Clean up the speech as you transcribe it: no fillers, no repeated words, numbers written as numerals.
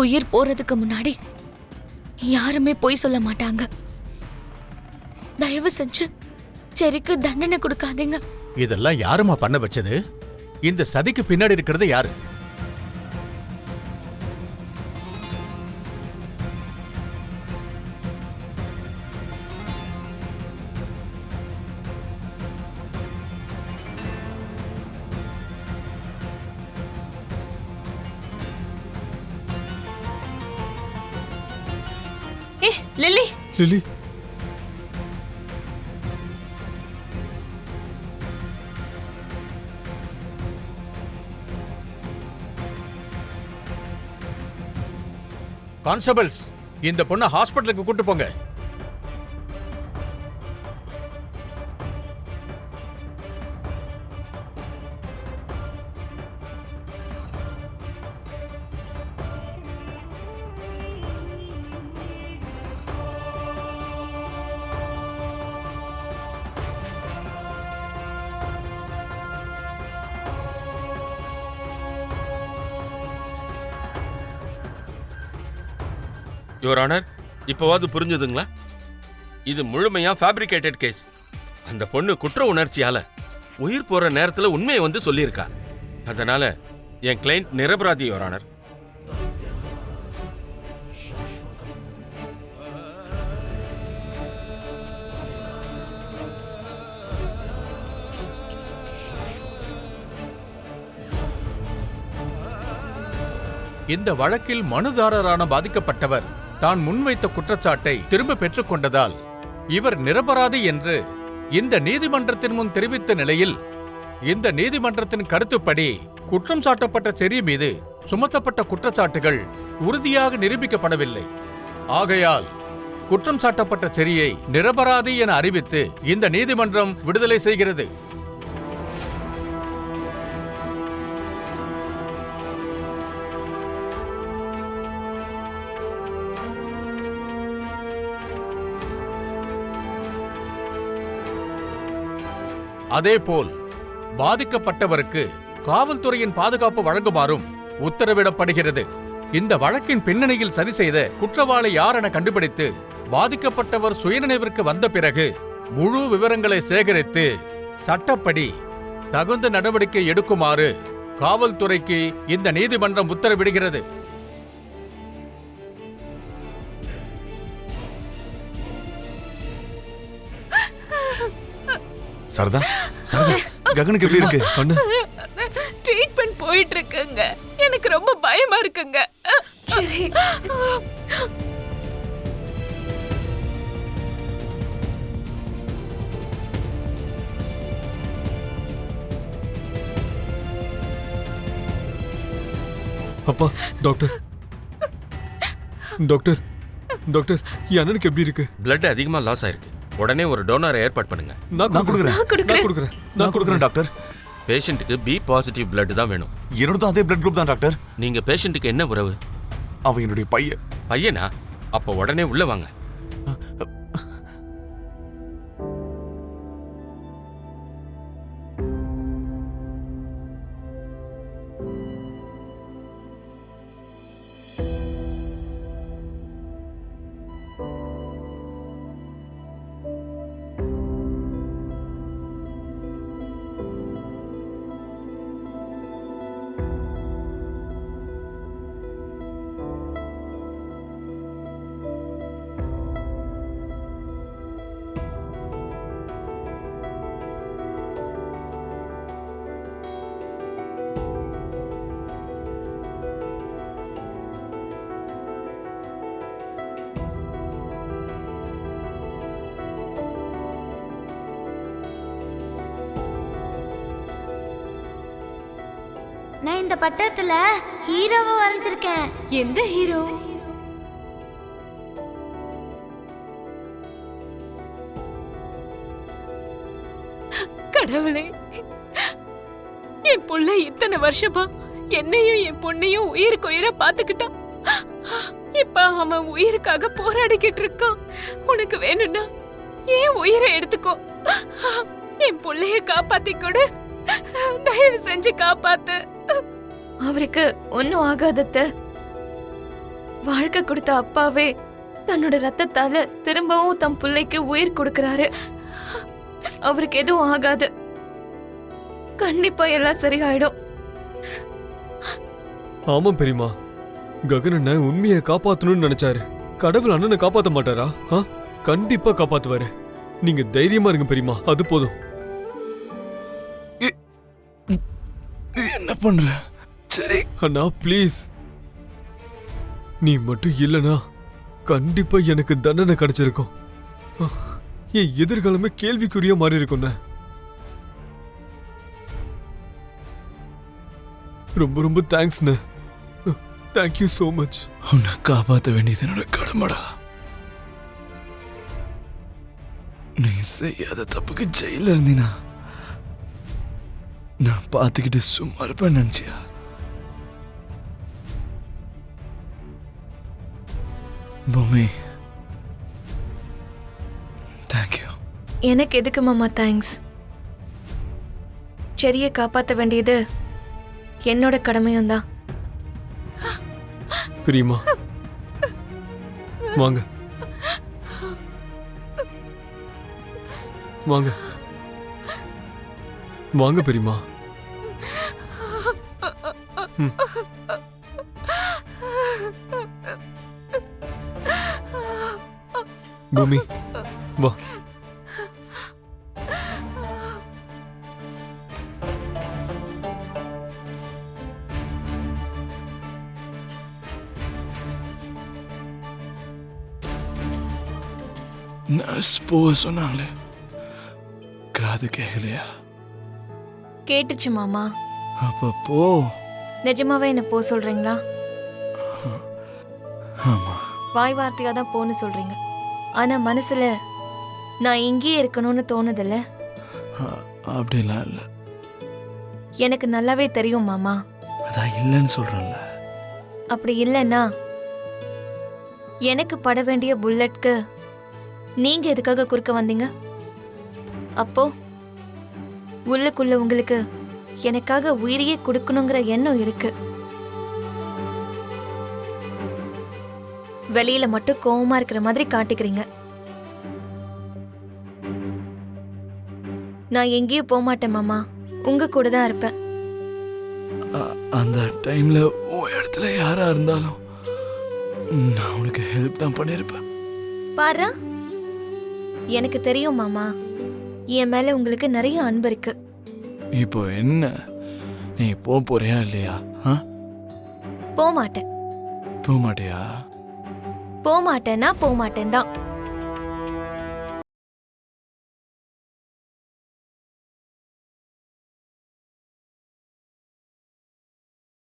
உயிர் போறதுக்கு முன்னாடி யாருமே பொய் சொல்ல மாட்டாங்க. தயவு செஞ்சு செரிக்கு தண்டனை கொடுக்காதீங்க. இதெல்லாம் யாருமா பண்ண வச்சது? இந்த சதிக்கு பின்னாடி இருக்கிறது யாரு? லில்லி, லில்லி, கான்ஸ்டபிள்ஸ், இந்த பொண்ணை ஹாஸ்பிட்டலுக்கு கூட்டு போங்க. யுவர் ஆனர், இப்போவாது புரிஞ்சுதுங்களா? இது முழுமையா ஃபேப்ரிகேட்டட் கேஸ். அந்த பொண்ணு குற்ற உணர்ச்சியால உயிர் போற நேரத்துல உண்மையை வந்து சொல்லியிருக்கா. அதனால என் கிளைண்ட் நிரபராதி, யுவர் ஆனர். இந்த வழக்கில் மனுதாரரான பாதிக்கப்பட்டவர் தான் முன்வைத்த குற்றச்சாட்டை திரும்ப பெற்றுக் கொண்டதால் இவர் நிரபராதி என்று இந்த நீதிமன்றத்தின் முன் தெரிவித்த நிலையில், இந்த நீதிமன்றத்தின் கருத்துப்படி குற்றம் சாட்டப்பட்ட செரி மீது சுமத்தப்பட்ட குற்றச்சாட்டுகள் உறுதியாக நிரூபிக்கப்படவில்லை. ஆகையால் குற்றம் சாட்டப்பட்ட செரியை நிரபராதி என அறிவித்து இந்த நீதிமன்றம் விடுதலை செய்கிறது. அதேபோல் பாதிக்கப்பட்டவருக்கு காவல்துறையின் பாதுகாப்பு வழங்குமாறும் உத்தரவிடப்படுகிறது. இந்த வழக்கின் பின்னணியில் சதி செய்த குற்றவாளி யார் என கண்டுபிடித்து பாதிக்கப்பட்டவர் சுயநினைவிற்கு வந்த பிறகு முழு விவரங்களை சேகரித்து சட்டப்படி தகுந்த நடவடிக்கை எடுக்குமாறு காவல்துறைக்கு இந்த நீதிமன்றம் உத்தரவிடுகிறது. சரதா, சரதா, ககனுக்கு எப்படி இருக்கு? ட்ரீட்மெண்ட் போயிட்டு இருக்குங்க. எனக்கு ரொம்ப பயமா இருக்குங்க. சரி, அப்பா, டாக்டர், டாக்டர், டாக்டர், என் அண்ணனுக்கு எப்படி இருக்கு? பிளட் அதிகமா லாஸ் ஆயிருக்கு. உடனே ஒரு டோனரை ஏற்பாடு பண்ணுங்க. நான் கொடுக்குறேன் டாக்டர். பேஷண்ட்டுக்கு பி பாசிட்டிவ் பிளட் தான் வேணும். என்னோட அதே பிளட் குரூப் தான் டாக்டர். நீங்க பேஷண்ட்டுக்கு என்ன உறவு? அவன் என்னுடைய பையன். பையனா? அப்ப உடனே உள்ள வாங்க. நான் இந்த பட்டத்துல ஹீரோவை வரைஞ்சிருக்கேன். எந்த ஹீரோ? கடவுளே, என் புள்ள இத்தனை வருஷமா என்னையும் என் பொண்ணையும் உயிருக்கு உயிரை பாத்துக்கிட்டான். இப்ப அவன் உயிருக்காக போராடிக்கிட்டு இருக்கான். உனக்கு வேணும்னா ஏன் உயிரை எடுத்துக்கோ. என் புள்ளைய காப்பாத்தி கொடு. தயவு செஞ்சு காப்பாத்து. அவருக்கு ஒன்னும் ஆகாதத்த. வாழ்க்கை கொடுத்த அப்பாவே தன்னோட ரத்தத்தால திரும்பவும் தம் பிள்ளைக்கு உயிர் கொடுக்கறாரு. அவருக்கு எதுவும் ஆகாது. கண்டிப்பா எல்லாம் சரியாயிடும். ஆமா பெரியமா, ககன் அண்ணன் உண்மையை காப்பாத்தணும்னு நினைச்சாரு. கடவுள் அண்ணனை காப்பாத்த மாட்டாரா? கண்டிப்பா காப்பாத்துவாரு. நீங்க தைரியமா இருங்க பெரியமா, அது போதும். என்ன பண்ற? சரி அண்ணா ப்ளீஸ், நீ மட்டும் இல்லனா கண்டிப்பா எனக்கு தண்டனை கிடைச்சிருக்கும். என் எதிர்காலமே கேள்விக்குறியா மாறி இருக்கும்ண்ண. ரொம்ப ரொம்ப தேங்க்ஸ்ண்ண. Thank you so much. உன்னை காப்பாற்ற வேண்டியது என்னோட கடமைடா. நீ செய்யாத தப்புக்கு ஜெயில இருந்தீனா நான் பார்த்துக்கிட்டு சும்மா இருப்பேன் நினைச்சியா? பூமி, தேங்க்யூ. எனக்கு எதுக்கு மாமா தேங்க்ஸ்? செரியை காப்பாத்த வேண்டியது என்னோட கடமையும் தான். பெரியமா வாங்க வாங்க வாங்க பெரியமா. பூமி வா. நர்ஸ் போக சொன்னாங்களே, காது கேட்கலையா? கேட்டுச்சு மாமா. அப்ப போ. நிஜமாவே என்ன போ சொல்றீங்களா? ஆமா. வாய் வார்த்தையா தான் போன்னு சொல்றீங்க, ஆனா மனசுல நான் இங்கேயே இருக்கணும்னு தோணுதில்ல? அப்படிலாம் இல்ல. எனக்கு நல்லாவே தெரியும் மாமா. அதான் இல்லைன்னு சொல்றேன்ல. அப்படி இல்லைன்னா எனக்கு பட வேண்டிய புல்லட்க்கு நீங்க எதுக்காக குறுக்க வந்தீங்க? அப்போ உள்ளுக்குள்ள உங்களுக்கு எனக்காக உயிரையே கொடுக்கணுங்கிற எண்ணம் இருக்கு. வெளியில மட்டும் கோவமா இருக்கிற மாதிரி காட்டிக்கிறீங்க. நான் எங்கேயும் போக மாட்டேன் மாமா, உங்க கூட தான் இருப்பேன். அந்த டைம்ல உன் இடத்துல யாரா இருந்தாலும் நான் உனக்கு ஹெல்ப் தான் பண்ணிருப்பேன். பாரு, எனக்கு தெரியும் மாமா, என் மேல உங்களுக்கு நிறைய அன்பு இருக்கு. இப்போ என்ன, நீ போறியா இல்லையா? போக மாட்டேன். போக மாட்டியா? போக மாட்டேன்னா போக மாட்டேன் தான்.